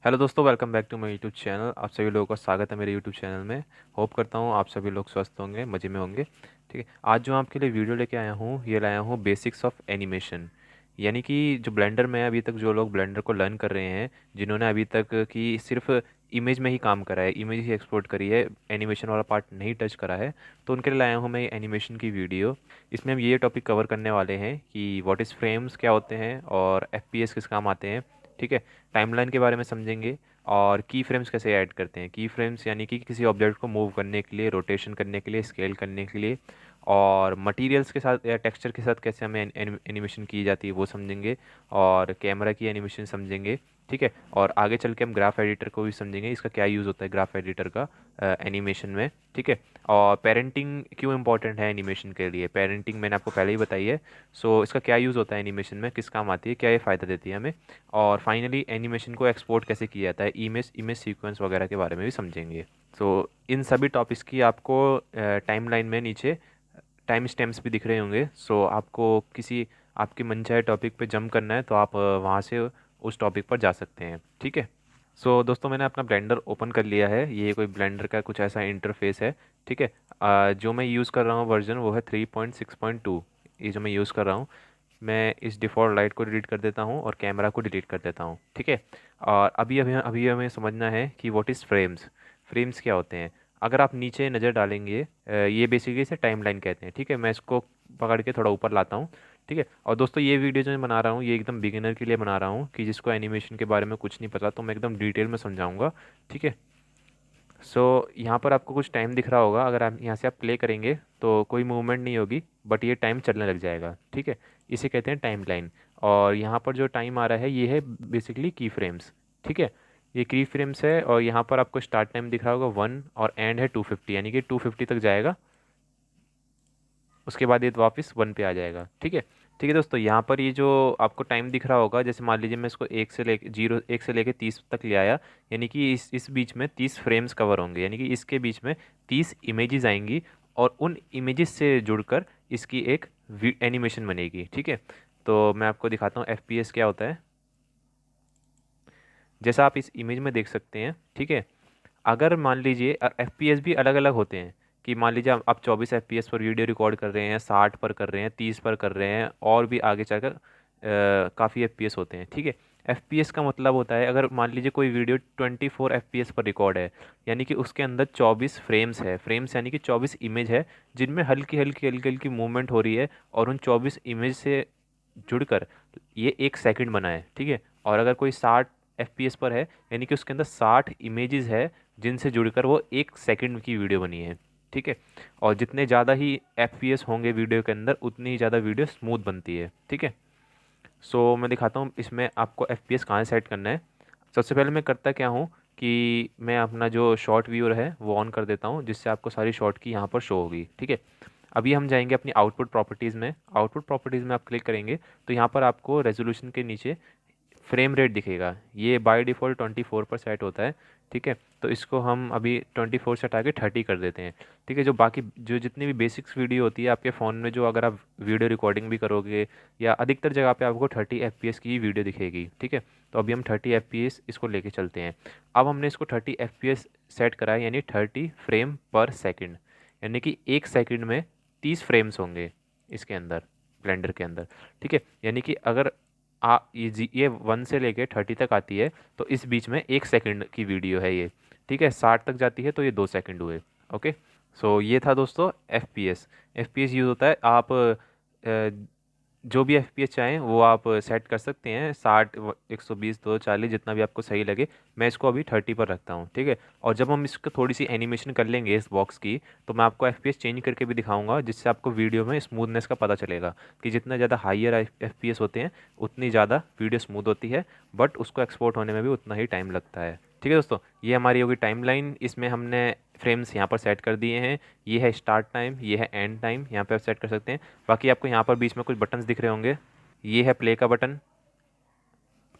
Hello दोस्तों, welcome back to my YouTube channel. आप सभी लोगों का स्वागत है मेरे यूट्यूब चैनल में। होप करता हूँ आप सभी लोग स्वस्थ होंगे, मज़े में होंगे। ठीक है, आज जो आपके लिए वीडियो लेके आया हूँ, ये लाया हूँ बेसिक्स ऑफ एनिमेशन। यानी कि जो ब्लेंडर में अभी तक जो लोग ब्लेंडर को लर्न कर रहे हैं, जिन्होंने अभी तक की सिर्फ इमेज में ही काम करा है, इमेज ही एक्सपोर्ट करी है, एनिमेशन वाला पार्ट नहीं टच करा है, तो उनके लिए लाया हूँ मैं एनिमेशन की वीडियो। इसमें हम ये टॉपिक कवर करने वाले हैं कि व्हाट इज़ फ्रेम्स क्या होते हैं और एफपीएस किस काम आते हैं। ठीक है, टाइमलाइन के बारे में समझेंगे और की फ्रेम्स कैसे ऐड करते हैं। की फ्रेम्स यानी कि किसी ऑब्जेक्ट को मूव करने के लिए, रोटेशन करने के लिए, स्केल करने के लिए, और मटेरियल्स के साथ या टेक्सचर के साथ कैसे हमें एनिमेशन की जाती है वो समझेंगे, और कैमरा की एनिमेशन समझेंगे। ठीक है, और आगे चल के हम ग्राफ एडिटर को भी समझेंगे, इसका क्या यूज़ होता है ग्राफ एडिटर का एनिमेशन में। ठीक है, और पेरेंटिंग क्यों इंपॉर्टेंट है एनिमेशन के लिए, पेरेंटिंग मैंने आपको पहले ही बताई है। सो इसका क्या यूज़ होता है एनिमेशन में, किस काम आती है, क्या ये फ़ायदा देती है हमें, और फाइनली एनिमेशन को एक्सपोर्ट कैसे किया जाता है, इमेज इमेज सीक्वेंस वगैरह के बारे में भी समझेंगे। सो इन सभी टॉपिक्स की आपको टाइमलाइन में नीचे टाइम स्टैम्प्स भी दिख रहे होंगे। सो आपको किसी आपकी मनचाहे टॉपिक पे जंप करना है तो आप वहाँ से उस टॉपिक पर जा सकते हैं। ठीक है, सो दोस्तों मैंने अपना ब्लेंडर ओपन कर लिया है। ये कोई ब्लेंडर का कुछ ऐसा इंटरफेस है। ठीक है, जो मैं यूज़ कर रहा हूँ वर्जन वो है 3.6.2। ये जो मैं यूज़ कर रहा हूँ, मैं इस डिफ़ॉल्ट लाइट को डिलीट कर देता हूँ और कैमरा को डिलीट कर देता हूँ। ठीक है, और अभी हमें समझना है कि व्हाट इज़ फ्रेम्स। फ्रेम्स क्या होते हैं। अगर आप नीचे नज़र डालेंगे, ये बेसिकली इसे टाइमलाइन कहते हैं। ठीक है, मैं इसको पकड़ के थोड़ा ऊपर लाता हूँ। ठीक है, और दोस्तों ये वीडियो जो मैं बना रहा हूँ ये एकदम बिगिनर के लिए बना रहा हूँ, कि जिसको एनिमेशन के बारे में कुछ नहीं पता, तो मैं एकदम डिटेल में समझाऊंगा। ठीक है, सो यहाँ पर आपको कुछ टाइम दिख रहा होगा, अगर आप यहाँ से आप प्ले करेंगे तो कोई मूवमेंट नहीं होगी, बट ये टाइम चलने लग जाएगा। ठीक है, इसे कहते हैं टाइम लाइन। और यहाँ पर जो टाइम आ रहा है ये है बेसिकली की फ्रेम्स। ठीक है, ये की फ्रेम्स है, और यहाँ पर आपको स्टार्ट टाइम दिख रहा होगा 1 और एंड है 250, यानी कि 250 तक जाएगा। उसके बाद ये वापस 1 पे आ जाएगा। ठीक है, ठीक है दोस्तों, यहाँ पर ये जो आपको टाइम दिख रहा होगा, जैसे मान लीजिए मैं इसको 1 से लेके 30 तक ले आया, यानी कि इस बीच में 30 फ्रेम्स कवर होंगे, यानी कि इसके बीच में 30 इमेजेस आएंगी, और उन इमेजेस से जुड़कर इसकी एक एनिमेशन बनेगी। ठीक है, तो मैं आपको दिखाता हूँ एफपीएस क्या होता है। जैसा आप इस इमेज में देख सकते हैं। ठीक है, अगर मान लीजिए एफपीएस भी अलग अलग होते हैं, कि मान लीजिए आप 24 एफपीएस पर वीडियो रिकॉर्ड कर रहे हैं, 60 पर कर रहे हैं, 30 पर कर रहे हैं, और भी आगे चलकर काफ़ी एफपीएस होते हैं। ठीक है, एफपीएस का मतलब होता है, अगर मान लीजिए कोई वीडियो 24 एफपीएस पर रिकॉर्ड है, यानी कि उसके अंदर 24 फ्रेम्स है। फ्रेम्स यानी कि 24 इमेज है, जिनमें हल्की हल्की हल्की हल्की मूवमेंट हो रही है, और उन 24 इमेज से जुड़कर ये 1 सेकंड बना है। ठीक है, और अगर कोई 60 एफपीएस पर है, यानी कि उसके अंदर 60 इमेजेस है, जिनसे जुड़कर वो 1 सेकंड की वीडियो बनी है। ठीक है, और जितने ज़्यादा ही एफपीएस होंगे वीडियो के अंदर, उतनी ही ज़्यादा वीडियो स्मूथ बनती है। ठीक है, सो मैं दिखाता हूँ इसमें आपको एफपीएस कहाँ सेट करना है। सबसे पहले मैं करता क्या हूँ कि मैं अपना जो शॉर्ट व्यूअर है वो ऑन कर देता हूँ, जिससे आपको सारी शॉर्ट की यहाँ पर शो होगी। ठीक है, अभी हम जाएंगे अपनी आउटपुट प्रॉपर्टीज़ में। आउटपुट प्रॉपर्टीज़ में आप क्लिक करेंगे तो यहाँ पर आपको रेजोल्यूशन के नीचे फ्रेम रेट दिखेगा। ये बाय डिफ़ॉल्ट 24 पर सेट होता है। ठीक है, तो इसको हम अभी 24 से हटा के 30 कर देते हैं। ठीक है, जो बाकी जो जितनी भी बेसिक्स वीडियो होती है आपके फ़ोन में, जो अगर आप वीडियो रिकॉर्डिंग भी करोगे, या अधिकतर जगह पे आपको 30 एफपीएस की ही वीडियो दिखेगी। ठीक है, तो अभी हम 30 एफपीएस इसको लेके चलते हैं। अब हमने इसको 30 एफपीएस सेट करा है, यानी 30 फ्रेम पर सेकंड, यानी कि 1 सेकंड में 30 फ्रेम्स होंगे इसके अंदर, ब्लेंडर के अंदर। ठीक है, यानी कि अगर ये 1 से लेके 30 तक आती है, तो इस बीच में 1 सेकंड की वीडियो है ये। ठीक है, 60 तक जाती है तो ये 2 सेकंड हुए। ओके, सो ये था दोस्तों एफपीएस। एफपीएस यूज़ होता है, आप जो भी एफपीएस चाहें वो आप सेट कर सकते हैं, 60, 120, 240, जितना भी आपको सही लगे। मैं इसको अभी 30 पर रखता हूँ। ठीक है, और जब हम इसको थोड़ी सी एनिमेशन कर लेंगे इस बॉक्स की, तो मैं आपको एफपीएस चेंज करके भी दिखाऊंगा, जिससे आपको वीडियो में स्मूथनेस का पता चलेगा, कि जितना ज़्यादा हाइयर एफपीएस होते हैं उतनी ज़्यादा वीडियो स्मूथ होती है, बट उसको एक्सपोर्ट होने में भी उतना ही टाइम लगता है। ठीक है दोस्तों, ये हमारी होगी टाइमलाइन। इसमें हमने फ्रेम्स यहाँ पर सेट कर दिए हैं। ये है स्टार्ट टाइम, ये है एंड टाइम, यहाँ पे आप सेट कर सकते हैं। बाकी आपको यहाँ पर बीच में कुछ बटन्स दिख रहे होंगे। ये है प्ले का बटन,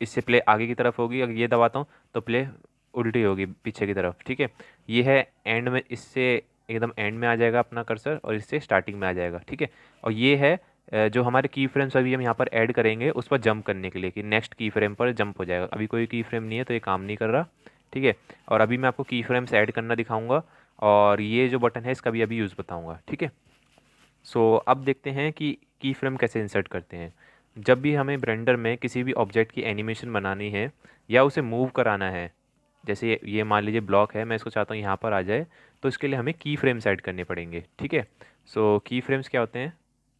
इससे प्ले आगे की तरफ होगी, अगर ये दबाता हूँ तो प्ले उल्टी होगी पीछे की तरफ। ठीक है, ये है एंड में, इससे एकदम एंड में आ जाएगा अपना कर्सर, और इससे स्टार्टिंग में आ जाएगा। ठीक है, और ये है जो हमारे की फ्रेम्स अभी हम यहाँ पर ऐड करेंगे उस पर जंप करने के लिए कि नेक्स्ट की फ्रेम पर जंप हो जाएगा। अभी कोई की फ्रेम नहीं है तो ये काम नहीं कर रहा, ठीक है। और अभी मैं आपको की फ्रेम्स ऐड करना दिखाऊंगा और ये जो बटन है इसका भी अभी यूज़ बताऊंगा, ठीक है। सो अब देखते हैं कि की फ्रेम कैसे इंसर्ट करते हैं। जब भी हमें ब्लेंडर में किसी भी ऑब्जेक्ट की एनिमेशन बनानी है या उसे मूव कराना है, जैसे ये मान लीजिए ब्लॉक है, मैं इसको चाहता हूँ यहाँ पर आ जाए, तो इसके लिए हमें की फ्रेम्स ऐड करने पड़ेंगे, ठीक है। सो की फ्रेम्स क्या होते हैं,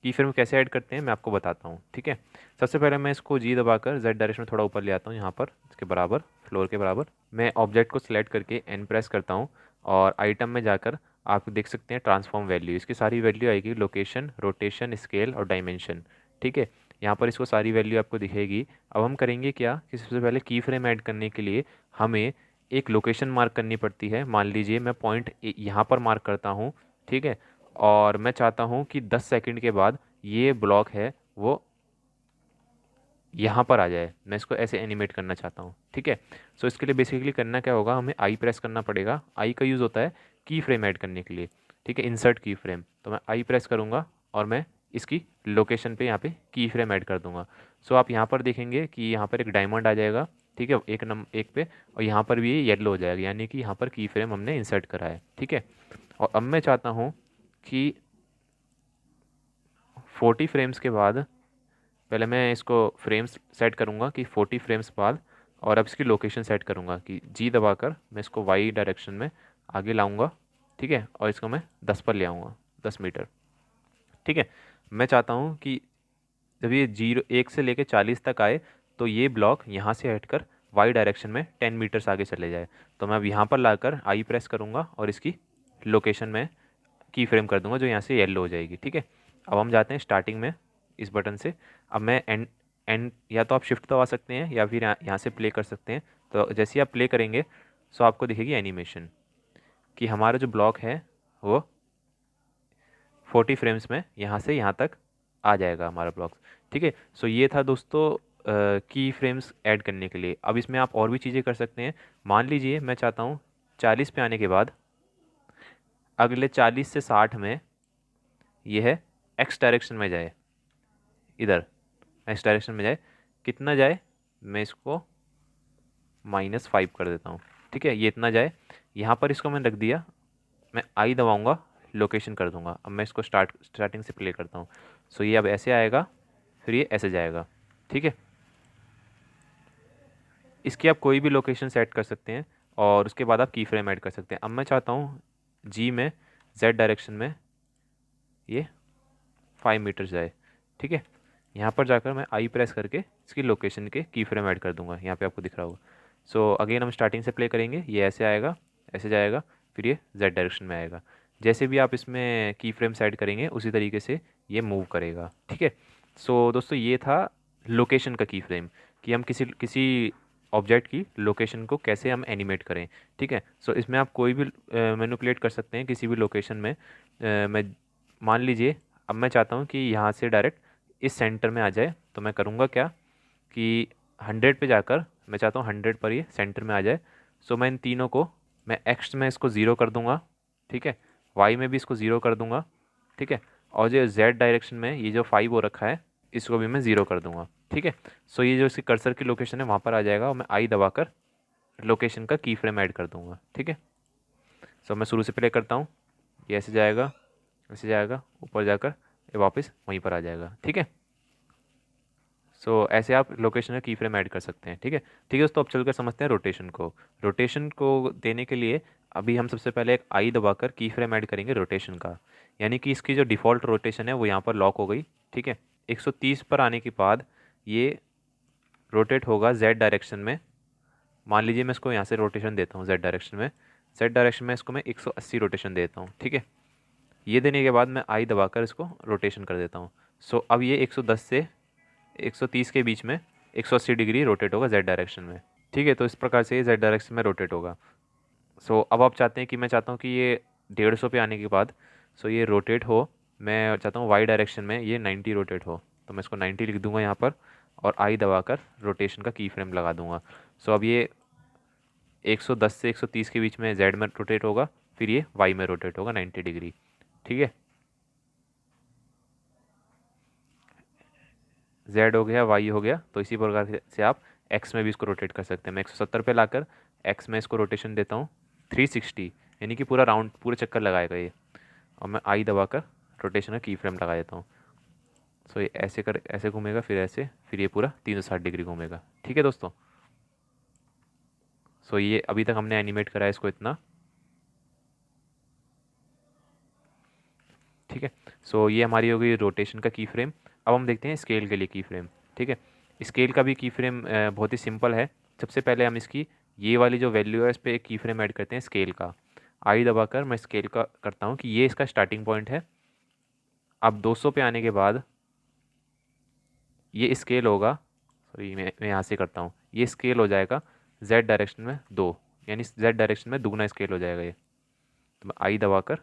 की फ्रेम कैसे ऐड करते हैं मैं आपको बताता हूँ, ठीक है। सबसे पहले मैं इसको जी दबाकर जेड डायरेक्शन में थोड़ा ऊपर ले आता हूँ, यहाँ पर इसके बराबर, फ्लोर के बराबर। मैं ऑब्जेक्ट को सिलेक्ट करके एन प्रेस करता हूँ और आइटम में जाकर आप देख सकते हैं ट्रांसफॉर्म वैल्यू, इसकी सारी वैल्यू आएगी, लोकेशन, रोटेशन, स्केल और डायमेंशन, ठीक है। यहाँ पर इसको सारी वैल्यू आपको दिखेगी। अब हम करेंगे क्या कि सबसे पहले की फ्रेम ऐड करने के लिए हमें एक लोकेशन मार्क करनी पड़ती है। मान लीजिए मैं पॉइंट यहाँ पर मार्क करता हूँ, ठीक है। और मैं चाहता हूँ कि 10 सेकंड के बाद ये ब्लॉक है वो यहाँ पर आ जाए, मैं इसको ऐसे एनिमेट करना चाहता हूँ, ठीक है। सो इसके लिए बेसिकली करना क्या होगा, हमें आई प्रेस करना पड़ेगा। आई का यूज़ होता है की फ्रेम ऐड करने के लिए, ठीक है, इंसर्ट की फ्रेम। तो मैं आई प्रेस करूँगा और मैं इसकी लोकेशन पे यहाँ पे की फ्रेम ऐड कर दूँगा। सो आप यहाँ पर देखेंगे कि यहाँ पर एक डायमंड आ जाएगा, ठीक है, एक पे, और यहाँ पर भी ये येलो हो जाएगा, यानी कि यहाँ पर की फ्रेम हमने इंसर्ट करा है, ठीक है। और अब मैं चाहता हूँ कि 40 फ्रेम्स के बाद, पहले मैं इसको फ्रेम्स सेट करूँगा कि 40 फ्रेम्स बाद, और अब इसकी लोकेशन सेट करूँगा कि जी दबाकर मैं इसको वाई डायरेक्शन में आगे लाऊंगा, ठीक है, और इसको मैं 10 पर ले आऊँगा, 10 मीटर, ठीक है। मैं चाहता हूँ कि जब ये 1 से लेके 40 तक आए तो ये ब्लॉक यहाँ से हटकर वाई डायरेक्शन में 10 मीटर्स आगे चले जाए। तो मैं अब यहाँ पर लाकर आई प्रेस करूँगा और इसकी लोकेशन में की फ्रेम कर दूंगा जो यहाँ से येलो हो जाएगी, ठीक है। अब हम जाते हैं स्टार्टिंग में इस बटन से। अब मैं एंड एंड या तो आप शिफ्ट दबा सकते हैं या फिर यहाँ से प्ले कर सकते हैं। तो जैसे ही आप प्ले करेंगे सो आपको दिखेगी एनिमेशन कि हमारा जो ब्लॉक है वो 40 फ्रेम्स में यहाँ से यहाँ तक आ जाएगा हमारा ब्लॉक, ठीक है। सो ये था दोस्तों की फ्रेम्स ऐड करने के लिए। अब इसमें आप और भी चीज़ें कर सकते हैं। मान लीजिए मैं चाहता हूँ 40 पे आने के बाद अगले 40 से 60 में यह एक्स डायरेक्शन में जाए, इधर एक्स डायरेक्शन में जाए, कितना जाए, मैं इसको -5 कर देता हूँ, ठीक है, ये इतना जाए। यहाँ पर इसको मैंने रख दिया, मैं आई दबाऊँगा, लोकेशन कर दूंगा। अब मैं इसको स्टार्टिंग से प्ले करता हूँ। सो ये अब ऐसे आएगा, फिर ये ऐसे जाएगा, ठीक है। इसकी आप कोई भी लोकेशन सेट कर सकते हैं और उसके बाद आप की फ्रेम ऐड कर सकते हैं। अब मैं चाहता हूँ जी में जेड डायरेक्शन में ये 5 मीटर जाए, ठीक है। यहाँ पर जाकर मैं आई प्रेस करके इसकी लोकेशन के की फ्रेम ऐड कर दूंगा, यहाँ पे आपको दिख रहा होगा। सो अगेन हम स्टार्टिंग से प्ले करेंगे, ये ऐसे आएगा, ऐसे जाएगा, फिर ये जेड डायरेक्शन में आएगा। जैसे भी आप इसमें की फ्रेम्स ऐड करेंगे उसी तरीके से ये मूव करेगा, ठीक है। सो दोस्तों ये था लोकेशन का की फ्रेम, कि हम किसी किसी ऑब्जेक्ट की लोकेशन को कैसे हम एनिमेट करें, ठीक है। सो इसमें आप कोई भी मैनिपुलेट कर सकते हैं किसी भी लोकेशन में। मैं मान लीजिए अब मैं चाहता हूँ कि यहाँ से डायरेक्ट इस सेंटर में आ जाए, तो मैं करूँगा क्या कि 100 पे जाकर मैं चाहता हूँ 100 पर ये सेंटर में आ जाए। सो मैं इन तीनों को, मैं एक्स में इसको ज़ीरो कर दूंगा, ठीक है, वाई में भी इसको ज़ीरो कर दूंगा, ठीक है, और जो जेड डायरेक्शन में ये जो 5 हो रखा है इसको भी मैं ज़ीरो कर दूंगा, ठीक है। सो ये जो इसकी कर्सर की लोकेशन है वहाँ पर आ जाएगा और मैं आई दबाकर लोकेशन का की फ्रेम ऐड कर दूंगा, ठीक है। सो मैं शुरू से प्ले करता हूँ, ये ऐसे जाएगा, ऐसे जाएगा, ऊपर जाकर ये वापस वहीं पर आ जाएगा, ठीक है। सो ऐसे आप लोकेशन का की फ्रेम ऐड कर सकते हैं, ठीक है। ठीक है दोस्तों, अब चलकर समझते हैं रोटेशन को। रोटेशन को देने के लिए अभी हम सबसे पहले एक आई दबाकर की फ्रेम ऐड करेंगे रोटेशन का, यानी कि इसकी जो डिफ़ॉल्ट रोटेशन है वो यहाँ पर लॉक हो गई, ठीक है। 130 पर आने के बाद ये रोटेट होगा जेड डायरेक्शन में। मान लीजिए मैं इसको यहाँ से रोटेशन देता हूँ जेड डायरेक्शन में, जेड डायरेक्शन में इसको मैं 180 रोटेशन देता हूँ, ठीक है। ये देने के बाद मैं आई दबाकर इसको रोटेशन कर देता हूँ। सो अब ये 110 से 130 के बीच में 180 डिग्री रोटेट होगा जेड डायरेक्शन में, ठीक है। तो इस प्रकार से ये जेड डायरेक्शन में रोटेट होगा। सो अब आप चाहते हैं कि मैं चाहता हूँ कि ये 150 पे आने के बाद सो ये रोटेट हो, मैं चाहता हूँ वाई डायरेक्शन में ये 90 रोटेट हो, तो मैं इसको 90 लिख दूंगा यहाँ पर और आई दबाकर रोटेशन का की फ्रेम लगा दूंगा। सो अब ये 110 से 130 के बीच में जेड में रोटेट होगा, फिर ये वाई में रोटेट होगा 90 डिग्री, ठीक है। Z हो गया, Y हो गया, तो इसी प्रकार से आप X में भी इसको रोटेट कर सकते हैं। मैं 170 पे लाकर X में इसको रोटेशन देता हूँ 360, यानी कि पूरा राउंड पूरे चक्कर लगाएगा ये। और मैं I दबाकर रोटेशन का की फ्रेम लगा देता हूँ। सो ये ऐसे घूमेगा, फिर ऐसे, फिर ये पूरा 360 डिग्री घूमेगा। ठीक है दोस्तों। सो ये अभी तक हमने एनिमेट करा है इसको इतना। ठीक है। सो ये हमारी हो गई रोटेशन का की फ्रेम। अब हम देखते हैं स्केल के लिए की फ्रेम। ठीक है। स्केल का भी की फ्रेम बहुत ही सिंपल है। सबसे पहले हम इसकी ये वाली जो वैल्यू है इस पर एक की फ्रेम ऐड करते हैं स्केल का। आई दबाकर मैं स्केल का करता हूँ कि ये इसका स्टार्टिंग पॉइंट है। अब 200 पे आने के बाद ये स्केल होगा, सॉरी मैं यहाँ से करता हूँ, ये स्केल हो जाएगा z डायरेक्शन में 2, यानी z डायरेक्शन में दुगना स्केल हो जाएगा ये। तो मैं आई दबाकर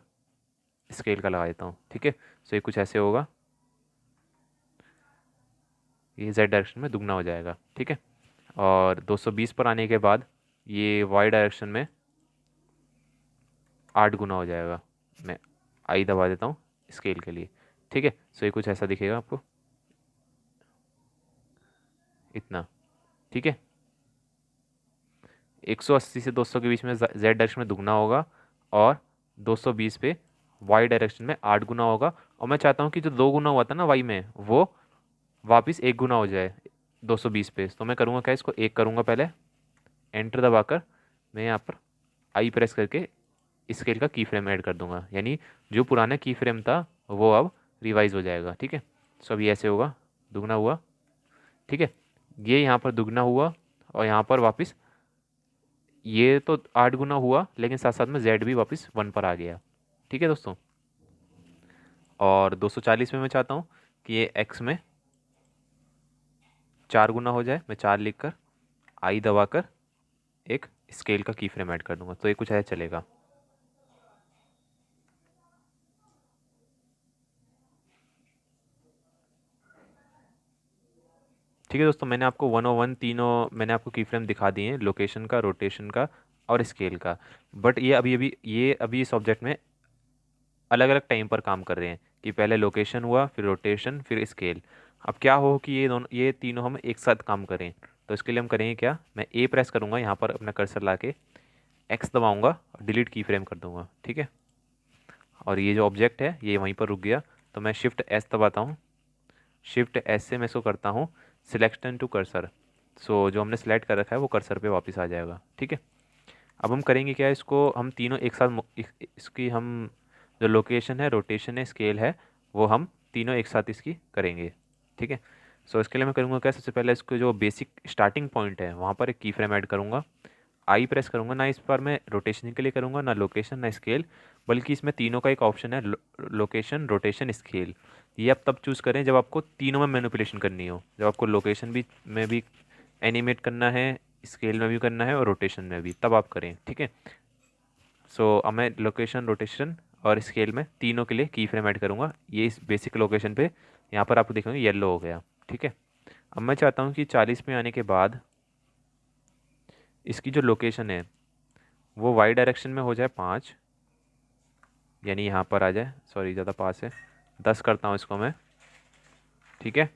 स्केल का लगा देता हूँ। ठीक है। सो ये कुछ ऐसे होगा, ये z डायरेक्शन में दुगना हो जाएगा। ठीक है। और 220 पर आने के बाद ये y डायरेक्शन में 8 गुना हो जाएगा। मैं आई दबा देता हूँ स्केल के लिए। ठीक है। सो ये कुछ ऐसा दिखेगा आपको, इतना। ठीक है। 180 से 200 के बीच में z डायरेक्शन में दुगना होगा, और 220 पे y डायरेक्शन में 8 गुना होगा। और मैं चाहता हूँ कि जो 2 गुना हुआ था ना y में, वो वापस 1 गुना हो जाए 220 पे। तो मैं करूँगा क्या, इसको 1 करूँगा पहले, एंटर दबाकर मैं यहाँ पर आई प्रेस करके स्केल का की फ्रेम ऐड कर दूंगा, यानी जो पुराना की फ्रेम था वो अब रिवाइज हो जाएगा। ठीक है। सो अब ये ऐसे होगा, दुगना हुआ। ठीक है। ये यहाँ पर दुगना हुआ, और यहाँ पर वापस ये तो 8 गुना हुआ, लेकिन साथ साथ में z भी वापस 1 पर आ गया। ठीक है दोस्तों। और 240 में मैं चाहता हूँ कि ये x में 4 गुना हो जाए। मैं 4 लिख कर आई दबाकर एक स्केल का की फ्रेम ऐड कर दूंगा, तो ये कुछ ऐसा चलेगा। ठीक है दोस्तों, मैंने आपको 101 तीनों मैंने आपको की फ्रेम दिखा दिए हैं, लोकेशन का, रोटेशन का और स्केल का। बट ये अभी इस ऑब्जेक्ट में अलग अलग टाइम पर काम कर रहे हैं, कि पहले लोकेशन हुआ, फिर रोटेशन, फिर स्केल। अब क्या हो कि ये तीनों हम एक साथ काम करें, तो इसके लिए हम करेंगे क्या, मैं ए प्रेस करूँगा, यहाँ पर अपना कर्सर ला के एक्स दबाऊँगा और डिलीट की फ्रेम कर दूँगा। ठीक है। और ये जो ऑब्जेक्ट है ये वहीं पर रुक गया, तो मैं शिफ्ट एस दबाता हूँ। शिफ्ट एस से मैं इसको करता हूँ सिलेक्शन टू कर्सर। सो जो हमने सेलेक्ट कर रखा है वो कर्सर पे वापस आ जाएगा। ठीक है। अब हम करेंगे क्या, इसको हम तीनों एक साथ इसकी हम जो लोकेशन है, रोटेशन है, स्केल है, वो हम तीनों एक साथ इसकी करेंगे। ठीक है। सो इसके लिए मैं करूँगा क्या, सबसे पहले इसको जो बेसिक स्टार्टिंग पॉइंट है वहाँ पर एक की फ्रेम ऐड करूँगा। आई प्रेस करूँगा ना, इस पर मैं रोटेशन के लिए करूँगा, ना लोकेशन ना स्केल, बल्कि इसमें तीनों का एक ऑप्शन है, लोकेशन, रोटेशन, स्केल। ये आप तब चूज़ करें जब आपको तीनों में मैनिपुलेशन करनी हो, जब आपको लोकेशन भी में भी एनिमेट करना है, स्केल में भी करना है और रोटेशन में भी, तब आप करें। ठीक है। सो अब मैं लोकेशन, रोटेशन और स्केल में तीनों के लिए की फ्रेम ऐड करूँगा। ये इस बेसिक लोकेशन पे यहाँ पर आप देखेंगे येलो हो गया। ठीक है। अब मैं चाहता हूँ कि 40 में आने के बाद इसकी जो लोकेशन है वो वाई डायरेक्शन में हो जाए 5, यानी यहाँ पर आ जाए, सॉरी ज़्यादा पास है, 10 करता हूँ इसको मैं। ठीक है।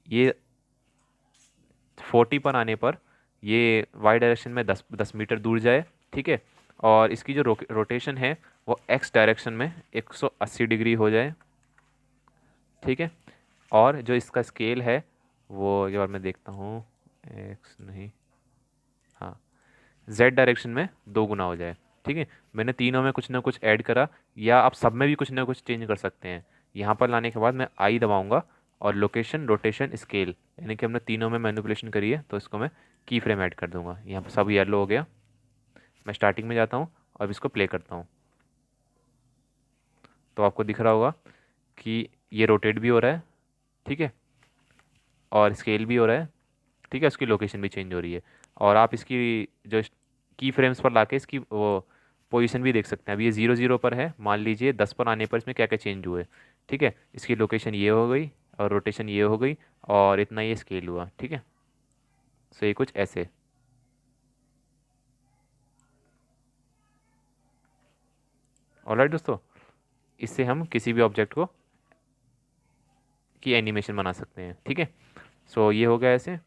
ये 40 पर आने पर ये वाई डायरेक्शन में 10 मीटर दूर जाए। ठीक है। और इसकी जो रोटेशन है वो एक्स डायरेक्शन में 180 डिग्री हो जाए। ठीक है। और जो इसका स्केल है वो एक बार मैं देखता हूँ, एक्स नहीं, हाँ, जेड डायरेक्शन में 2 गुना हो जाए। ठीक है। मैंने तीनों में कुछ ना कुछ ऐड करा, या आप सब में भी कुछ ना कुछ चेंज कर सकते हैं। यहाँ पर लाने के बाद मैं आई दबाऊंगा, और लोकेशन, रोटेशन, स्केल, यानी कि हमने तीनों में मैनिपुलेशन करी है, तो इसको मैं की फ्रेम ऐड कर दूंगा। यहाँ पर सब येलो हो गया। मैं स्टार्टिंग में जाता हूँ और इसको प्ले करता हूँ, तो आपको दिख रहा होगा कि ये रोटेट भी हो रहा है। ठीक है। और स्केल भी हो रहा है। ठीक है। उसकी लोकेशन भी चेंज हो रही है। और आप इसकी जो की फ्रेम्स पर लाके इसकी वो पोजीशन भी देख सकते हैं। अभी ये 0 0 पर है, मान लीजिए 10 पर आने पर इसमें क्या क्या चेंज हुए। ठीक है। इसकी लोकेशन ये हो गई, और रोटेशन ये हो गई, और इतना ये स्केल हुआ। ठीक है। सो ये कुछ ऐसे। ऑलराइट दोस्तों, इससे हम किसी भी ऑब्जेक्ट को की एनिमेशन बना सकते हैं। ठीक है, सो ये हो गया ऐसे।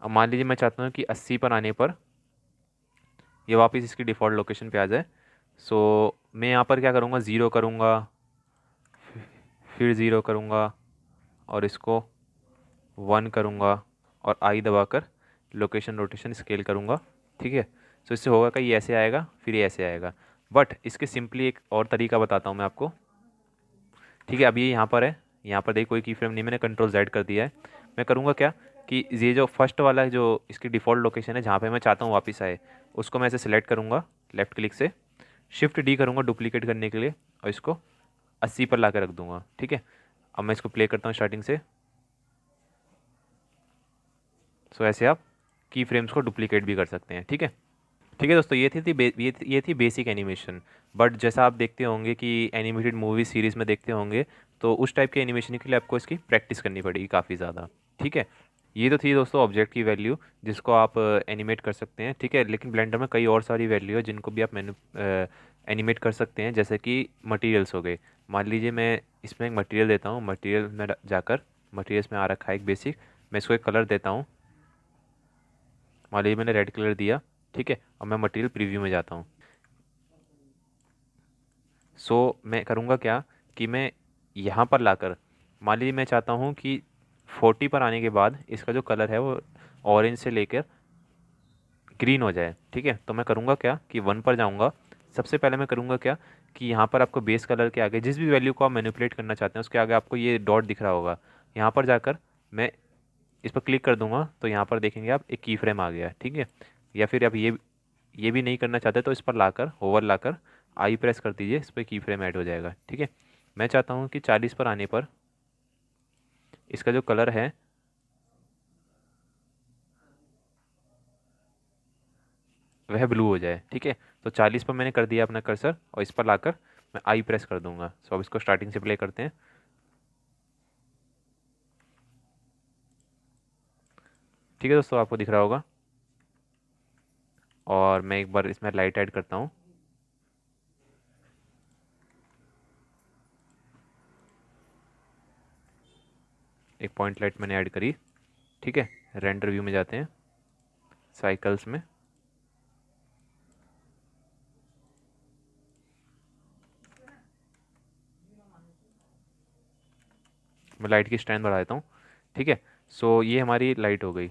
अब मान लीजिए मैं चाहता हूँ कि 80 पर आने पर ये वापस इसकी डिफ़ॉल्ट लोकेशन पे आ जाए। सो मैं यहाँ पर क्या करूँगा, ज़ीरो करूँगा, फिर ज़ीरो करूँगा और इसको 1 करूँगा और आई दबाकर लोकेशन रोटेशन स्केल करूँगा। ठीक है, सो इससे होगा कि ये ऐसे आएगा, फिर ये ऐसे आएगा। बट इसके सिंपली एक और तरीका बताता हूँ मैं आपको। ठीक है, अब ये यहाँ पर है, यहाँ पर देखिए कोई की फ्रेम नहीं, मैंने कंट्रोल Z कर दिया है। मैं करूँगा क्या कि ये जो फर्स्ट वाला जो इसकी डिफ़ॉल्ट लोकेशन है जहाँ पे मैं चाहता हूँ वापस आए, उसको मैं ऐसे सिलेक्ट करूँगा लेफ़्ट क्लिक से, शिफ्ट D करूँगा डुप्लीकेट करने के लिए और इसको 80 पर ला कर रख दूँगा। ठीक है, अब मैं इसको प्ले करता हूँ स्टार्टिंग से। सो ऐसे आप की फ्रेम्स को डुप्लीकेट भी कर सकते हैं। ठीक है, ठीक है दोस्तों, ये थी बेसिक एनिमेशन। बट जैसा आप देखते होंगे कि एनिमेटेड मूवी सीरीज़ में देखते होंगे, तो उस टाइप के एनिमेशन के लिए आपको इसकी प्रैक्टिस करनी पड़ेगी काफ़ी ज़्यादा। ठीक है, ये तो थी दोस्तों ऑब्जेक्ट की वैल्यू जिसको आप एनिमेट कर सकते हैं। ठीक है, लेकिन ब्लेंडर में कई और सारी वैल्यू है जिनको भी आप एनिमेट कर सकते हैं, जैसे कि मटेरियल्स हो गए। मान लीजिए मैं इसमें एक मटेरियल देता हूँ, मटेरियल में जाकर मटेरियल्स में आ रखा है एक बेसिक, मैं इसको एक कलर देता हूँ। मान लीजिए मैंने रेड कलर दिया। ठीक है, अब मैं मटेरियल प्रीव्यू में जाता हूँ। सो मैं करूँगा क्या कि मैं यहाँ पर लाकर, मान लीजिए मैं चाहता हूँ कि 40 पर आने के बाद इसका जो कलर है वो ऑरेंज से लेकर ग्रीन हो जाए। ठीक है, तो मैं करूँगा क्या कि 1 पर जाऊँगा। सबसे पहले मैं करूँगा क्या कि यहाँ पर आपको बेस कलर के आगे जिस भी वैल्यू को आप मैनिपुलेट करना चाहते हैं उसके आगे आपको ये डॉट दिख रहा होगा। यहाँ पर जाकर मैं इस पर क्लिक कर दूंगा तो यहाँ पर देखेंगे आप एक की फ्रेम आ गया है। ठीक है, या फिर आप ये भी नहीं करना चाहते तो इस पर लाकर होवर लाकर आई प्रेस कर दीजिए, इस पर की फ्रेम ऐड हो जाएगा। ठीक है, मैं चाहता हूँ कि 40 पर आने पर इसका जो कलर है वह ब्लू हो जाए। ठीक है, तो 40 पर मैंने कर दिया अपना कर्सर और इस पर लाकर मैं आई प्रेस कर दूंगा। सो अब इसको स्टार्टिंग से प्ले करते हैं। ठीक है दोस्तों, आपको दिख रहा होगा। और मैं एक बार इसमें लाइट ऐड करता हूँ। एक पॉइंट लाइट मैंने ऐड करी। ठीक है, रेंडर व्यू में जाते हैं, साइकिल्स में। मैं लाइट की स्ट्रेंथ बढ़ा देता हूँ। ठीक है, सो ये हमारी लाइट हो गई।